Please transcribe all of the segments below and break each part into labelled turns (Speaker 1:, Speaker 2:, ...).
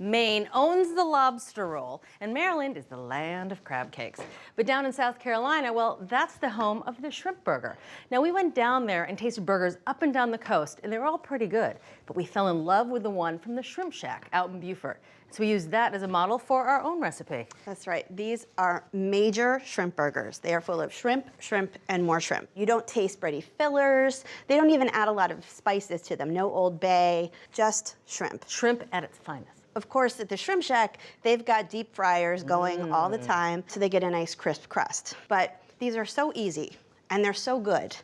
Speaker 1: Maine owns the lobster roll, and Maryland is the land of crab cakes. But down in South Carolina, well, that's the home of the shrimp burger. Now, we went down there and tasted burgers up and down the coast, and they were all pretty good. But we fell in love with the one from the Shrimp Shack out in Beaufort. So we used that as a model for our own recipe.
Speaker 2: That's right. These are major shrimp burgers. They are full of shrimp, shrimp, and more shrimp. You don't taste bready fillers. They don't even add a lot of spices to them. No Old Bay, just shrimp.
Speaker 1: Shrimp at its finest.
Speaker 2: Of course, at the Shrimp Shack, they've got deep fryers going all the time, so they get a nice crisp crust. But these are so easy, and they're so good,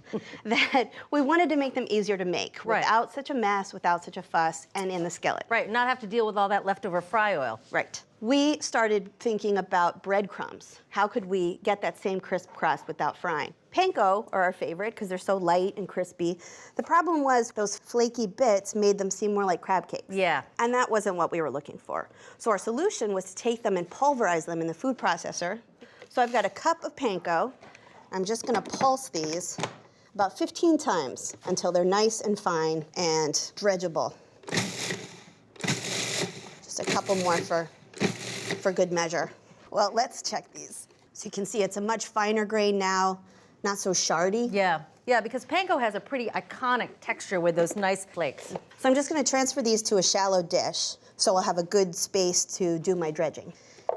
Speaker 2: that we wanted to make them easier to make without such a mess, without such a fuss, and in the skillet.
Speaker 1: Right, not have to deal with all that leftover fry oil.
Speaker 2: Right. We started thinking about breadcrumbs. How could we get that same crisp crust without frying? Panko are our favorite because they're so light and crispy. The problem was those flaky bits made them seem more like crab cakes.
Speaker 1: Yeah.
Speaker 2: And that wasn't what we were looking for. So our solution was to take them and pulverize them in the food processor. So I've got a cup of panko. I'm just gonna pulse these about 15 times until they're nice and fine and dredgeable. Just a couple more for good measure. Well, let's check these. So you can see it's a much finer grain now, not so shardy.
Speaker 1: Yeah, because panko has a pretty iconic texture with those nice flakes.
Speaker 2: So I'm just gonna transfer these to a shallow dish so I'll have a good space to do my dredging.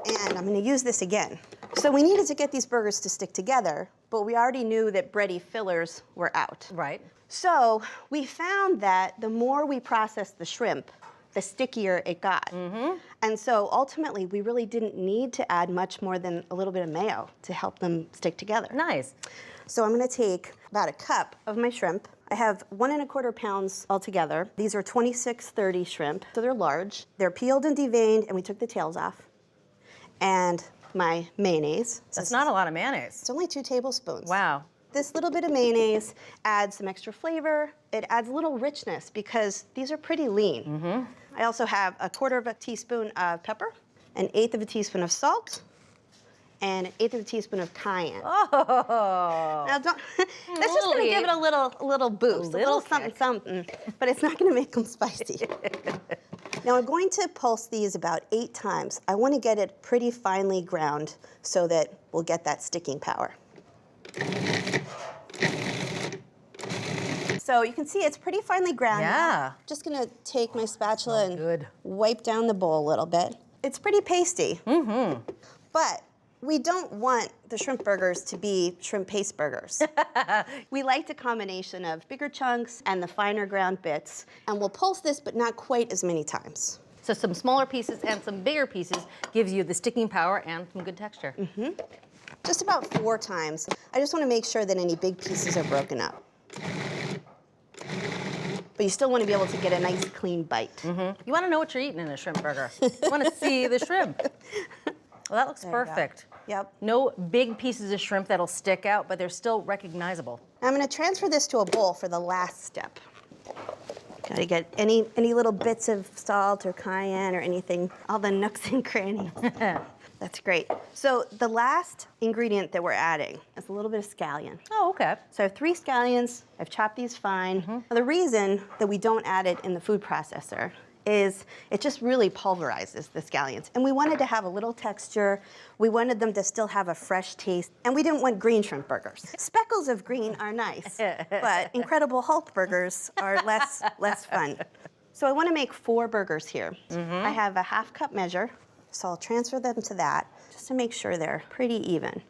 Speaker 2: And I'm gonna use this again. So we needed to get these burgers to stick together, but we already knew that bready fillers were out.
Speaker 1: Right.
Speaker 2: So we found that the more we processed the shrimp, the stickier it got. And so ultimately, we really didn't need to add much more than a little bit of mayo to help them stick together.
Speaker 1: Nice.
Speaker 2: So I'm gonna take about a cup of my shrimp. I have 1 1/4 pounds altogether. These are 2630 shrimp, so they're large. They're peeled and deveined, and we took the tails off. And my mayonnaise.
Speaker 1: That's not a lot of mayonnaise.
Speaker 2: It's only 2 tablespoons.
Speaker 1: Wow.
Speaker 2: This little bit of mayonnaise adds some extra flavor. It adds a little richness because these are pretty lean. I also have 1/4 teaspoon of pepper, 1/8 of a teaspoon of salt, and 1/8 of a teaspoon of cayenne.
Speaker 1: Oh.
Speaker 2: Now that's just gonna give it a little boost, a little something, something, but it's not gonna make them spicy. Now I'm going to pulse these about 8 times. I wanna get it pretty finely ground so that we'll get that sticking power. So you can see it's pretty finely ground.
Speaker 1: Yeah.
Speaker 2: Just gonna take my spatula and
Speaker 1: good.
Speaker 2: wipe down the bowl a little bit. It's pretty pasty. But we don't want the shrimp burgers to be shrimp paste burgers. We liked a combination of bigger chunks and the finer ground bits. And we'll pulse this, but not quite as many times.
Speaker 1: So some smaller pieces and some bigger pieces gives you the sticking power and some good texture.
Speaker 2: Just about 4 times. I just want to make sure that any big pieces are broken up. But you still want to be able to get a nice clean bite.
Speaker 1: You want to know what you're eating in a shrimp burger. You want to see the shrimp. Well, that looks perfect.
Speaker 2: Yep.
Speaker 1: No big pieces of shrimp that'll stick out, but they're still recognizable.
Speaker 2: I'm going to transfer this to a bowl for the last step. Got to get any little bits of salt or cayenne or anything, all the nooks and crannies. That's great. So the last ingredient that we're adding is a little bit of scallion.
Speaker 1: Oh, okay.
Speaker 2: So I have 3 scallions. I've chopped these fine. Now, the reason that we don't add it in the food processor is it just really pulverizes the scallions. And we wanted to have a little texture. We wanted them to still have a fresh taste. And we didn't want green shrimp burgers. Speckles of green are nice, but Incredible Hulk burgers are less fun. So I want to make 4 burgers here. I have a 1/2 cup measure. So I'll transfer them to that just to make sure they're pretty even.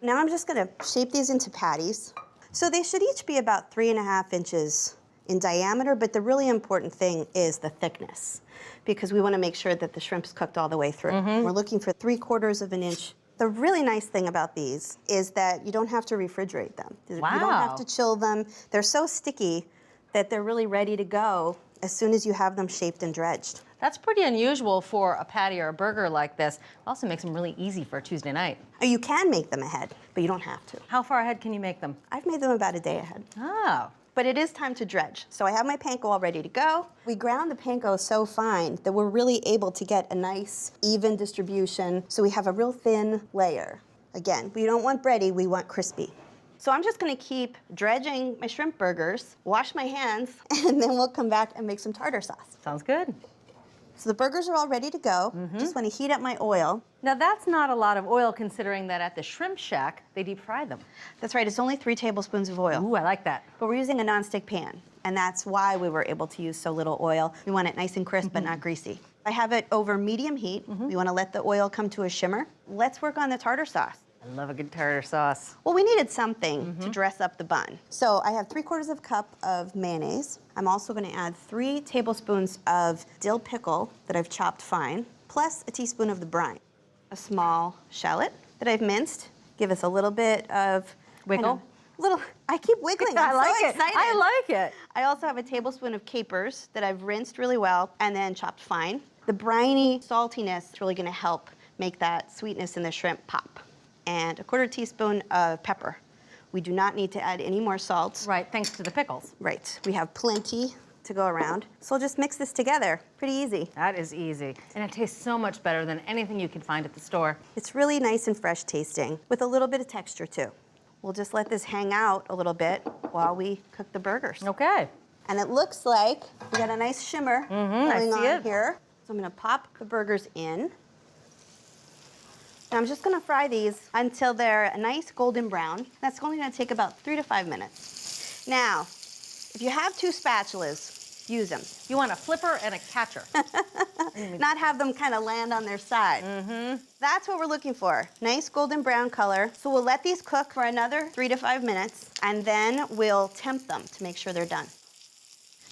Speaker 2: Now I'm just gonna shape these into patties. So they should each be about 3.5 inches in diameter, but the really important thing is the thickness because we wanna make sure that the shrimp's cooked all the way through. We're looking for 3/4 of an inch. The really nice thing about these is that you don't have to refrigerate them.
Speaker 1: Wow.
Speaker 2: You don't have to chill them. They're so sticky that they're really ready to go as soon as you have them shaped and dredged.
Speaker 1: That's pretty unusual for a patty or a burger like this. It also makes them really easy for a Tuesday night.
Speaker 2: You can make them ahead, but you don't have to.
Speaker 1: How far ahead can you make them?
Speaker 2: I've made them about a day ahead.
Speaker 1: Oh.
Speaker 2: But it is time to dredge. So I have my panko all ready to go. We ground the panko so fine that we're really able to get a nice, even distribution. So we have a real thin layer. Again, we don't want bready, we want crispy. So I'm just gonna keep dredging my shrimp burgers, wash my hands, and then we'll come back and make some tartar sauce.
Speaker 1: Sounds good.
Speaker 2: So the burgers are all ready to go. Just want to heat up my oil.
Speaker 1: Now that's not a lot of oil considering that at the Shrimp Shack, they deep fry them.
Speaker 2: That's right, it's only 3 tablespoons of oil.
Speaker 1: Ooh, I like that.
Speaker 2: But we're using a nonstick pan, and that's why we were able to use so little oil. We want it nice and crisp, but not greasy. I have it over medium heat. We want to let the oil come to a shimmer. Let's work on the tartar sauce.
Speaker 1: I love a good tartar sauce.
Speaker 2: Well, we needed something to dress up the bun. So I have 3/4 cup of mayonnaise. I'm also going to add 3 tablespoons of dill pickle that I've chopped fine, plus a teaspoon of the brine. A small shallot that I've minced. Give us a little bit of
Speaker 1: Wiggle.
Speaker 2: I keep wiggling.
Speaker 1: I
Speaker 2: I'm
Speaker 1: like
Speaker 2: so
Speaker 1: it.
Speaker 2: excited.
Speaker 1: I like it.
Speaker 2: I also have a tablespoon of capers that I've rinsed really well and then chopped fine. The briny saltiness is really going to help make that sweetness in the shrimp pop. And a 1/4 teaspoon of pepper. We do not need to add any more salt.
Speaker 1: Right, thanks to the pickles.
Speaker 2: Right, we have plenty to go around. So we'll just mix this together, pretty easy.
Speaker 1: That is easy. And it tastes so much better than anything you can find at the store.
Speaker 2: It's really nice and fresh tasting with a little bit of texture too. We'll just let this hang out a little bit while we cook the burgers.
Speaker 1: Okay.
Speaker 2: And it looks like we got a nice shimmer going on here. So I'm gonna pop the burgers in. Now I'm just gonna fry these until they're a nice golden brown. That's only gonna take about 3 to 5 minutes. Now, if you have 2 spatulas, use them.
Speaker 1: You want a flipper and a catcher.
Speaker 2: Not have them kind of land on their side. That's what we're looking for. Nice golden brown color. So we'll let these cook for another 3 to 5 minutes, and then we'll temp them to make sure they're done.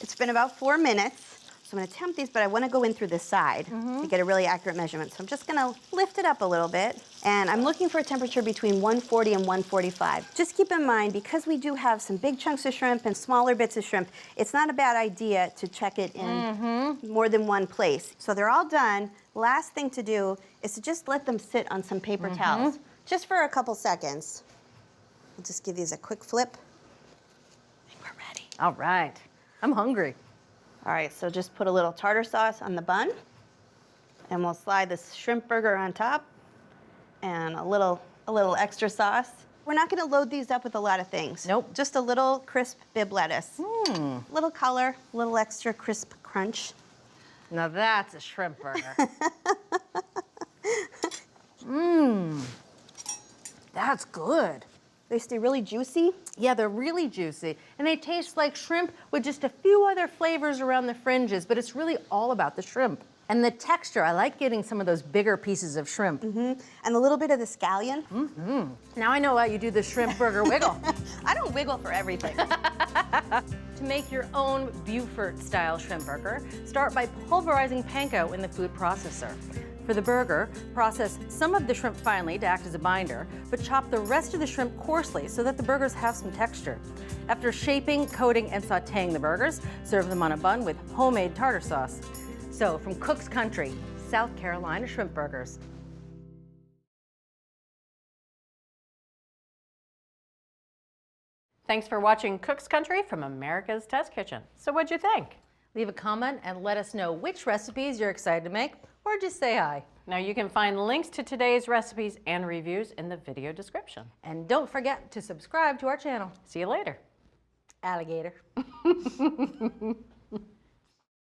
Speaker 2: It's been about 4 minutes. So I'm gonna temp these, but I wanna go in through the side to get a really accurate measurement. So I'm just gonna lift it up a little bit. And I'm looking for a temperature between 140 and 145. Just keep in mind, because we do have some big chunks of shrimp and smaller bits of shrimp, it's not a bad idea to check it in more than one place. So they're all done. Last thing to do is to just let them sit on some paper towels, just for a couple seconds. I'll just give these a quick flip. I think we're ready.
Speaker 1: All right. I'm hungry.
Speaker 2: All right, so just put a little tartar sauce on the bun, and we'll slide this shrimp burger on top, and a little extra sauce. We're not gonna load these up with a lot of things.
Speaker 1: Nope.
Speaker 2: Just a little crisp bib lettuce. Little color, a little extra crisp crunch.
Speaker 1: Now that's a shrimp burger. That's good.
Speaker 2: They stay really juicy.
Speaker 1: Yeah, they're really juicy. And they taste like shrimp with just a few other flavors around the fringes, but it's really all about the shrimp. And the texture, I like getting some of those bigger pieces of shrimp.
Speaker 2: And a little bit of the scallion.
Speaker 1: Now I know why you do the shrimp burger wiggle.
Speaker 2: I don't wiggle for everything.
Speaker 1: To make your own Beaufort-style shrimp burger, start by pulverizing panko in the food processor. For the burger, process some of the shrimp finely to act as a binder, but chop the rest of the shrimp coarsely so that the burgers have some texture. After shaping, coating, and sautéing the burgers, serve them on a bun with homemade tartar sauce. So, from Cook's Country, South Carolina shrimp burgers.
Speaker 3: Thanks for watching Cook's Country from America's Test Kitchen. So what'd you think?
Speaker 1: Leave a comment and let us know which recipes you're excited to make, or just say hi.
Speaker 3: Now you can find links to today's recipes and reviews in the video description.
Speaker 1: And don't forget to subscribe to our channel.
Speaker 3: See you later.
Speaker 1: Alligator.